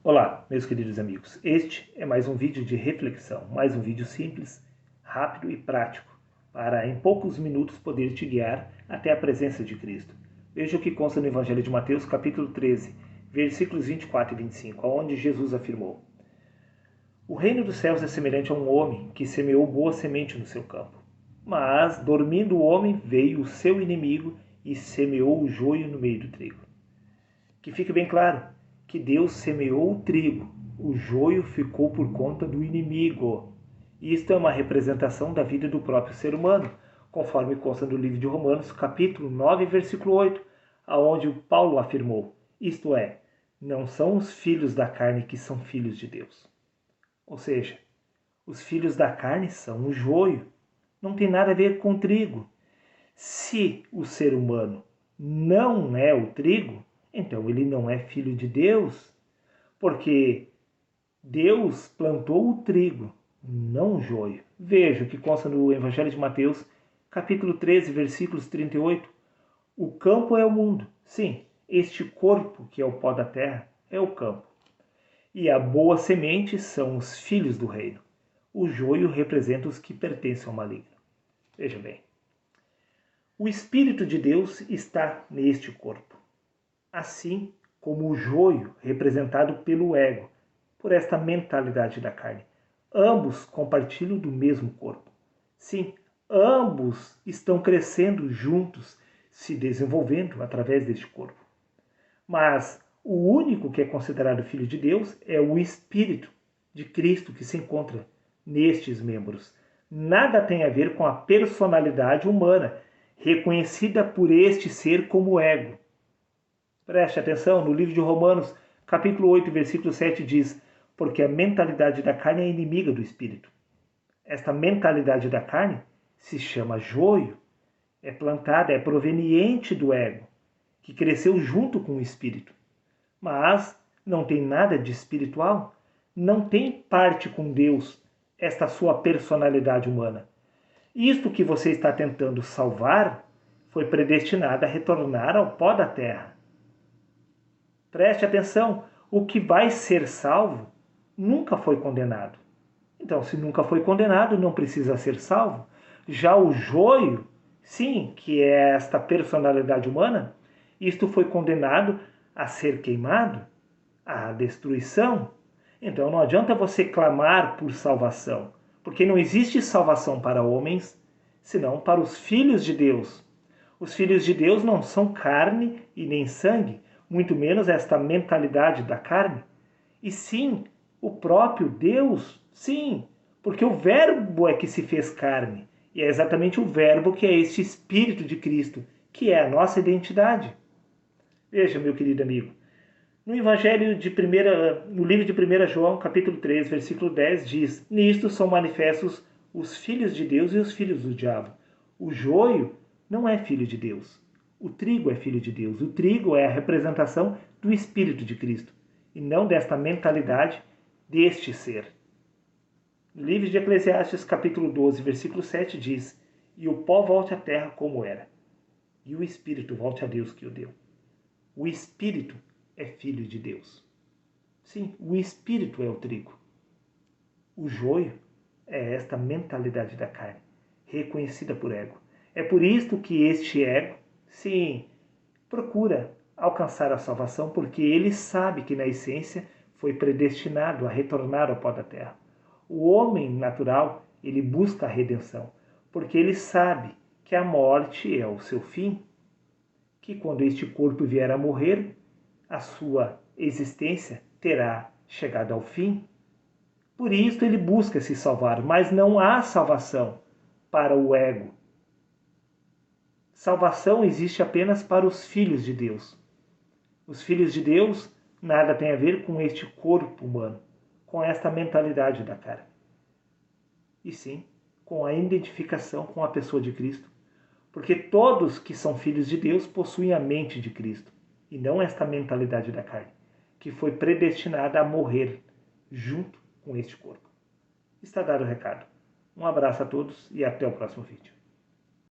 Olá, meus queridos amigos. Este é mais um vídeo de reflexão, mais um vídeo simples, rápido e prático, para em poucos minutos poder te guiar até a presença de Cristo. Veja o que consta no Evangelho de Mateus, capítulo 13, versículos 24 e 25, onde Jesus afirmou: O reino dos céus é semelhante a um homem que semeou boa semente no seu campo. Mas, dormindo o homem, veio o seu inimigo e semeou o joio no meio do trigo. Que fique bem claro que Deus semeou o trigo, o joio ficou por conta do inimigo. Isto é uma representação da vida do próprio ser humano, conforme consta no livro de Romanos, capítulo 9, versículo 8, aonde Paulo afirmou, isto é, não são os filhos da carne que são filhos de Deus. Ou seja, os filhos da carne são o joio, não tem nada a ver com o trigo. Se o ser humano não é o trigo, então ele não é filho de Deus, porque Deus plantou o trigo, não o joio. Veja o que consta no Evangelho de Mateus, capítulo 13, versículos 38. O campo é o mundo. Sim, este corpo, que é o pó da terra, é o campo. E a boa semente são os filhos do reino. O joio representa os que pertencem ao maligno. Veja bem. O Espírito de Deus está neste corpo, assim como o joio representado pelo ego, por esta mentalidade da carne. Ambos compartilham do mesmo corpo. Sim, ambos estão crescendo juntos, se desenvolvendo através deste corpo. Mas o único que é considerado filho de Deus é o Espírito de Cristo que se encontra nestes membros. Nada tem a ver com a personalidade humana, reconhecida por este ser como ego. Preste atenção, no livro de Romanos, capítulo 8, versículo 7 diz: porque a mentalidade da carne é inimiga do espírito. Esta mentalidade da carne se chama joio, é plantada, é proveniente do ego, que cresceu junto com o espírito. Mas não tem nada de espiritual, não tem parte com Deus, esta sua personalidade humana. Isto que você está tentando salvar foi predestinado a retornar ao pó da terra. Preste atenção, o que vai ser salvo nunca foi condenado. Então, se nunca foi condenado, não precisa ser salvo. Já o joio, sim, que é esta personalidade humana, isto foi condenado a ser queimado, à destruição. Então não adianta você clamar por salvação, porque não existe salvação para homens, senão para os filhos de Deus. Os filhos de Deus não são carne e nem sangue, muito menos esta mentalidade da carne, e sim o próprio Deus, sim, porque o Verbo é que se fez carne, e é exatamente o Verbo que é este Espírito de Cristo, que é a nossa identidade. Veja, meu querido amigo, no Evangelho no livro de 1 João, capítulo 3, versículo 10, diz: Nisto são manifestos os filhos de Deus e os filhos do diabo. O joio não é filho de Deus. O trigo é filho de Deus. O trigo é a representação do Espírito de Cristo, e não desta mentalidade deste ser. No livro de Eclesiastes, capítulo 12, versículo 7, diz: E o pó volte à terra como era, e o Espírito volte a Deus que o deu. O Espírito é filho de Deus. Sim, o Espírito é o trigo. O joio é esta mentalidade da carne, reconhecida por ego. É por isto que este ego, sim, procura alcançar a salvação, porque ele sabe que na essência foi predestinado a retornar ao pó da terra. O homem natural, ele busca a redenção, porque ele sabe que a morte é o seu fim, que quando este corpo vier a morrer, a sua existência terá chegado ao fim. Por isso ele busca se salvar, mas não há salvação para o ego. Salvação existe apenas para os filhos de Deus. Os filhos de Deus nada tem a ver com este corpo humano, com esta mentalidade da carne. E sim, com a identificação com a pessoa de Cristo. Porque todos que são filhos de Deus possuem a mente de Cristo, e não esta mentalidade da carne, que foi predestinada a morrer junto com este corpo. Está dado o recado. Um abraço a todos e até o próximo vídeo.